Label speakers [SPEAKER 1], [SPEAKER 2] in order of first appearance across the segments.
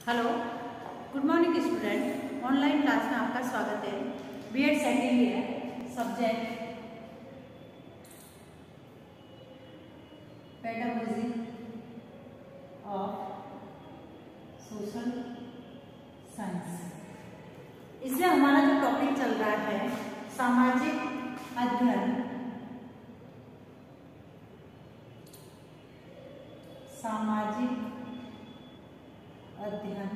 [SPEAKER 1] Hello, good morning student. Online class में आपका स्वागत है। BEd second year subject pedagogy of social science. इसमें हमारा जो टॉपिक चल रहा है सामाजिक अध्ययन, सामाजिक अध्ययन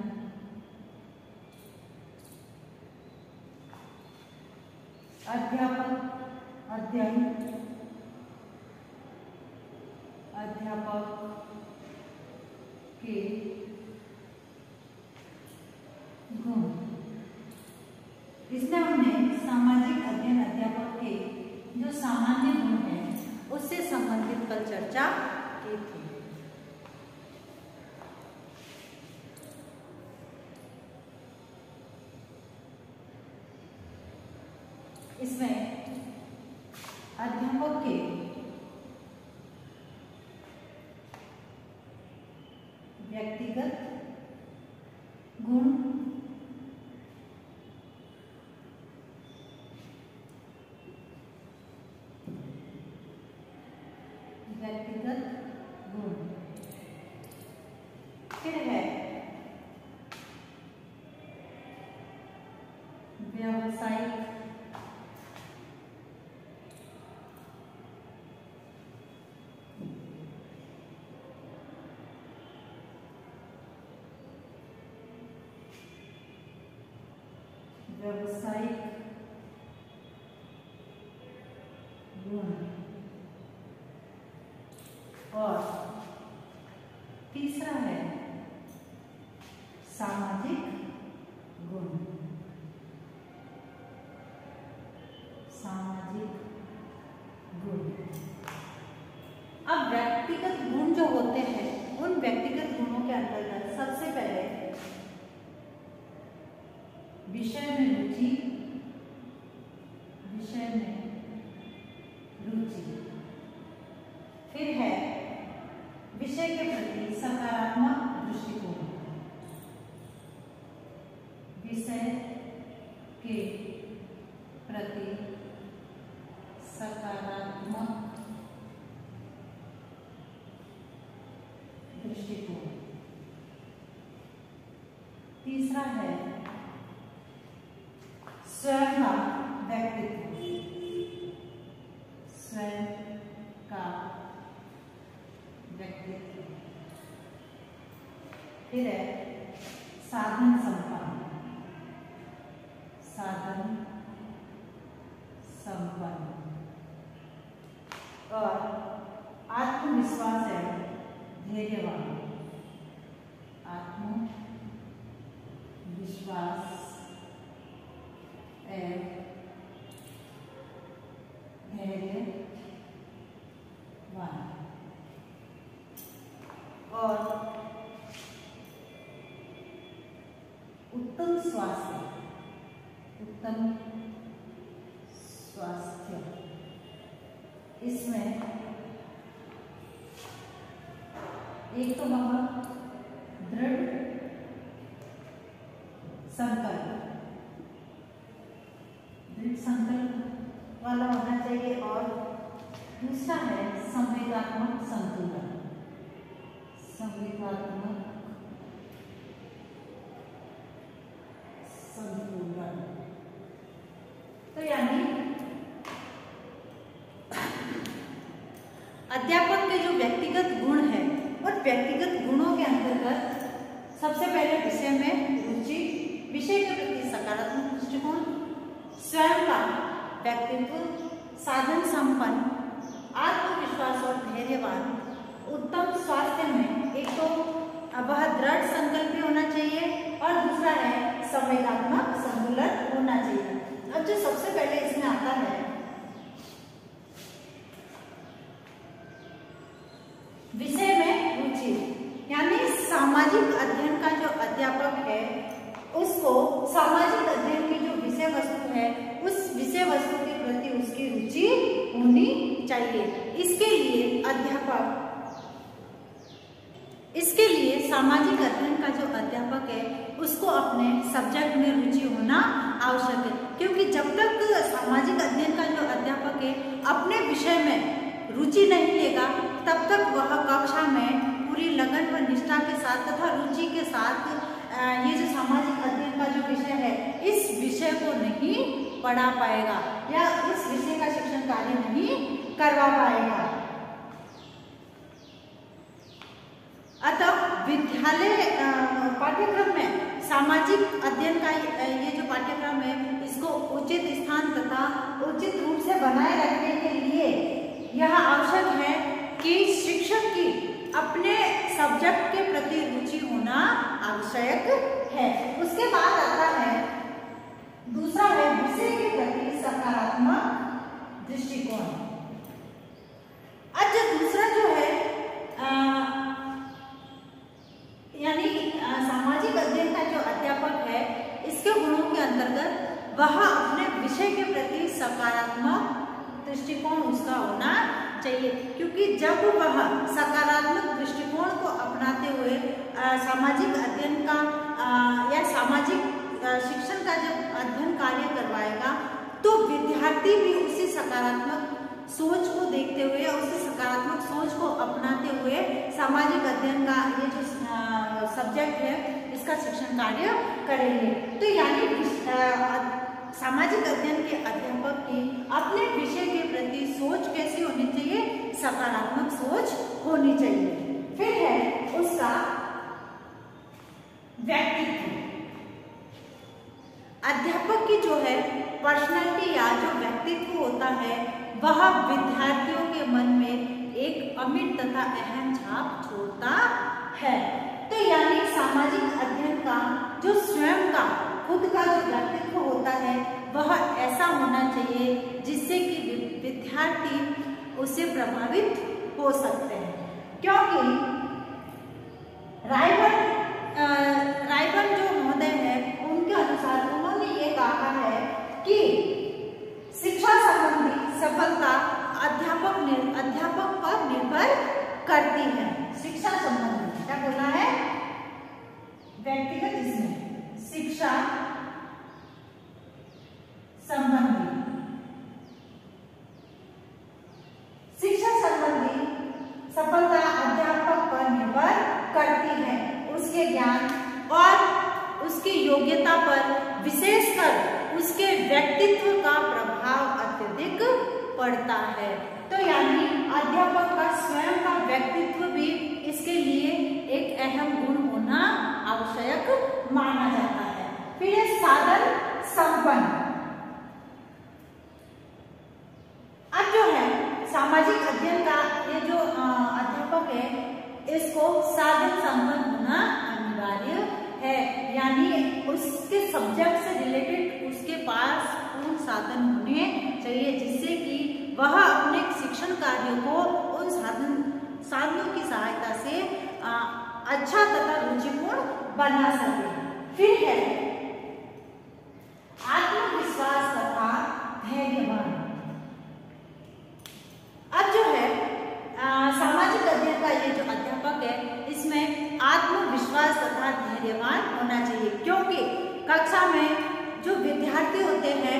[SPEAKER 1] अध्यापक के गुण। इसमें हमने सामाजिक अध्ययन अध्यापक के जो सामान्य गुण है उससे संबंधित कल चर्चा की थी। इसमें अध्यापक के व्यक्तिगत गुण, फिर है व्यावसायिक गुण और तीसरा है सामाजिक गुण। अब व्यक्तिगत गुण जो होते हैं उन व्यक्तिगत गुणों के अंतर्गत सबसे पहले विषय में रुचि, फिर है विषय के प्रति सकारात्मक दृष्टिकोण, विषय के प्रति सकारात्मक दृष्टिकोण। तीसरा है स्वयं का व्यक्तित्व, स्वयं का व्यक्तित्व। फिर है साधन संपन्न, और आत्मविश्वास है धैर्यवान, आत्मविश्वास है धैर्यवान। और उत्तम स्वास्थ्य, इसमें एक तो वह दृढ़ संकल्प वाला होना चाहिए, और दूसरा है संवेदनात्मक संतुलन। तो यानी अध्यापक के जो व्यक्तिगत गुण है और व्यक्तिगत गुणों के अंतर्गत सबसे पहले विषय में रुचि, विषय के प्रति सकारात्मक दृष्टिकोण, स्वयं का व्यक्तित्व, साधन संपन्न, आत्मविश्वास और धैर्यवान, उत्तम स्वास्थ्य में एक तो वह दृढ़ संकल्प भी होना चाहिए और दूसरा है संवेदनात्मक संतुलन होना चाहिए। अब जो सबसे पहले इसमें आता है विषय में रुचि, यानी सामाजिक अध्ययन का जो अध्यापक है उसको सामाजिक अध्ययन की जो विषय वस्तु है उस विषय वस्तु के प्रति उसकी रुचि होनी चाहिए। इसके लिए सामाजिक अध्ययन का जो अध्यापक है अपने सब्जेक्ट में रुचि होना आवश्यक है, क्योंकि जब तक सामाजिक अध्ययन का जो अध्यापक है अपने विषय में रुचि नहीं लेगा तब तक वह कक्षा में पूरी लगन व निष्ठा के साथ तथा रुचि के साथ ये जो सामाजिक अध्ययन का जो विषय है इस विषय को नहीं पढ़ा पाएगा या इस विषय का शिक्षण कार्य नहीं करवा पाएगा। अतः विद्यालय पाठ्यक्रम में सामाजिक अध्ययन का ये जो पाठ्यक्रम है इसको उचित स्थान तथा उचित रूप से बनाए रखने के लिए यह आवश्यक है कि शिक्षक की अपने सब्जेक्ट के प्रति रुचि होना आवश्यक है। उसके बाद आता है दूसरा है विषय के प्रति सकारात्मक दृष्टिकोण। आज दूसरा जो है यानी सामाजिक अध्ययन का जो अध्यापक है इसके गुणों के अंतर्गत वह अपने विषय के प्रति सकारात्मक दृष्टिकोण उसका होना चाहिए, क्योंकि जब वह सकारात्मक दृष्टिकोण को अपनाते हुए सामाजिक अध्ययन का या सामाजिक शिक्षण का जब अध्ययन कार्य करवाएगा तो विद्यार्थी भी उसी सकारात्मक सोच को देखते हुए उसी सकारात्मक सोच को अपनाते हुए सामाजिक अध्ययन का ये जो सब्जेक्ट है इसका शिक्षण कार्य करेंगे। तो यानी सामाजिक अध्ययन के अध्यापक की अपने विषय के प्रति सोच कैसी होनी चाहिए, सकारात्मक सोच होनी चाहिए। फिर है उसका व्यक्तित्व। अध्यापक की जो है पर्सनालिटी या जो व्यक्तित्व होता है वह विद्यार्थियों के मन में एक अमिट तथा अहम छाप छोड़ता है। तो यानी सामाजिक अध्ययन का जो स्वयं का खुद का जो व्यक्तित्व होता है वह ऐसा होना चाहिए जिससे कि विद्यार्थी उससे प्रभावित हो सकते हैं, क्योंकि रायबन जो महोदय है उनके अनुसार उन्होंने ये कहा है कि शिक्षा संबंधी सफलता अध्यापक पर निर्भर करती है। शिक्षा संबंधी क्या बोला है, व्यक्तिगत इसमें शिक्षा संबंधी सफलता अध्यापक पर निर्भर करती है, उसके ज्ञान और उसकी योग्यता पर विशेषकर उसके व्यक्तित्व का प्रभाव अत्यधिक पड़ता है। तो यानी अध्यापक का स्वयं का व्यक्तित्व भी इसके लिए एक अहम गुण होना आवश्यक माना जाता है। फिर ये साधन संपन्न। अब जो है सामाजिक अध्ययन का ये जो अध्यापक है इसको साधन संपन्न होना अनिवार्य है, यानी उसके सब्जेक्ट से रिलेटेड उसके पास पूर्ण साधन होने चाहिए जिससे कि वह अपने शिक्षण कार्य को उन साधनों की सहायता से अच्छा तथा रुचिपूर्ण बना सके। फिर है आत्मविश्वास तथा धैर्यवान। अब जो है सामाजिक अध्ययन का ये जो अध्यापक है इसमें आत्मविश्वास तथा धैर्यवान होना चाहिए, क्योंकि कक्षा में जो विद्यार्थी होते हैं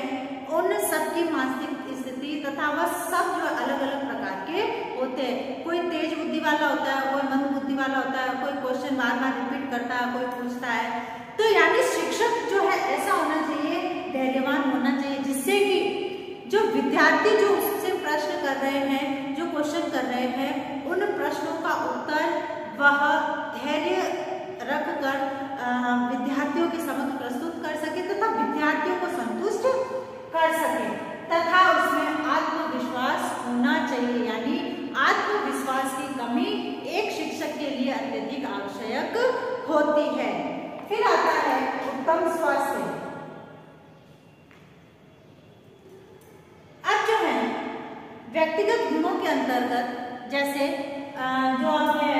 [SPEAKER 1] उन सबकी मानसिक स्थिति तथा वह सब जो अलग अलग प्रकार के होते हैं। कोई तेज बुद्धि वाला होता है, कोई मंद बुद्धि वाला होता है, कोई क्वेश्चन बार बार रिपीट करता है, कोई पूछता है। तो यानी शिक्षक जो है ऐसा होना चाहिए, धैर्यवान होना चाहिए, जिससे कि जो विद्यार्थी जो उससे प्रश्न कर रहे हैं, जो क्वेश्चन कर रहे हैं, उन प्रश्नों का उत्तर वह धैर्य रखकर विद्यार्थियों के समक्ष प्रस्तुत कर सके तथा विद्यार्थियों को संतुष्ट कर सके तथा उसमें आत्मविश्वास होना चाहिए। यानी आत्मविश्वास की कमी एक शिक्षक के लिए अत्यधिक आवश्यक होती है। फिर आता है उत्तम स्वास्थ्य। अब जो है व्यक्तिगत गुणों के अंतर्गत जैसे जो आपने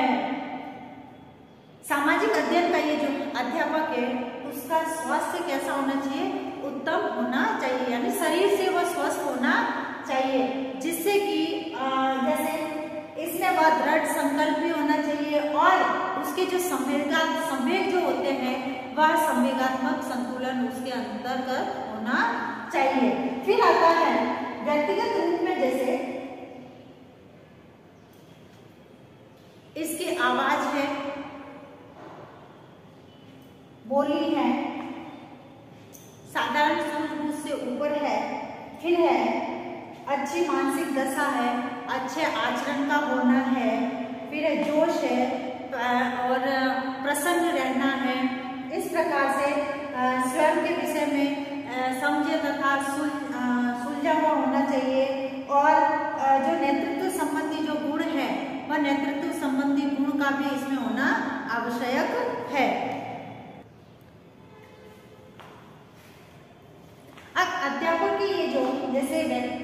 [SPEAKER 1] सामाजिक अध्ययन का ये जो अध्यापक है उसका स्वास्थ्य कैसा होना चाहिए, उत्तम होना चाहिए, यानी शरीर से वह स्वस्थ होना चाहिए, जिससे कि जैसे इसमें वह दृढ़ संकल्प भी होना चाहिए और उसके जो संवेग जो होते हैं वह संवेगात्मक दिशात्मक संतुलन उसके अंतर्गत होना चाहिए। फिर आता है व्यक्तिगत रूप में, जैसे इसकी आवाज है, बोली है, साधारण सूझबूझ से ऊपर है, फिर है अच्छी मानसिक दशा है, अच्छे आचरण का होना है, फिर है जोश है और प्रसन्न रहना है। इस प्रकार से स्वयं के विषय में समझे तथा सुलझा हुआ होना चाहिए। और जो नेतृत्व संबंधी जो गुण है वह नेतृत्व संबंधी गुण का भी इसमें होना आवश्यक है। अध्यापक की ये जो जैसे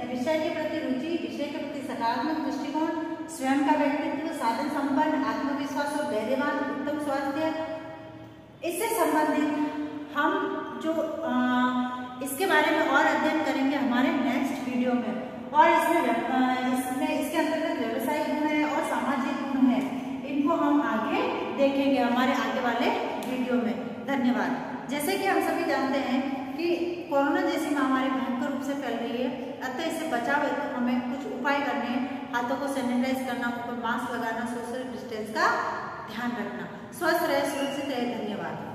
[SPEAKER 1] विषय के प्रति रुचि, विषय के प्रति सकारात्मक दृष्टिकोण, स्वयं का व्यक्तित्व साधन संपन्न, आत्मविश्वास और धैर्यवान, उत्तम स्वास्थ्य, इससे संबंधित हम जो इसके बारे में और अध्ययन करेंगे हमारे नेक्स्ट वीडियो में। और इसमें इसके अंतर्गत व्यवसायिक गुण है और सामाजिक गुण है, इनको हम आगे देखेंगे हमारे आगे वाले वीडियो में। धन्यवाद। जैसे कि हम सभी जानते हैं कि कोरोना जैसी महामारी भयंकर रूप से फैल रही है, अतः इससे बचाव हेतु हमें कुछ उपाय करने हैं। हाथों को सैनिटाइज करना, मुंह पर मास्क लगाना, सोशल डिस्टेंस का ध्यान रखना। स्वस्थ रहे, सुरक्षित रहे। धन्यवाद।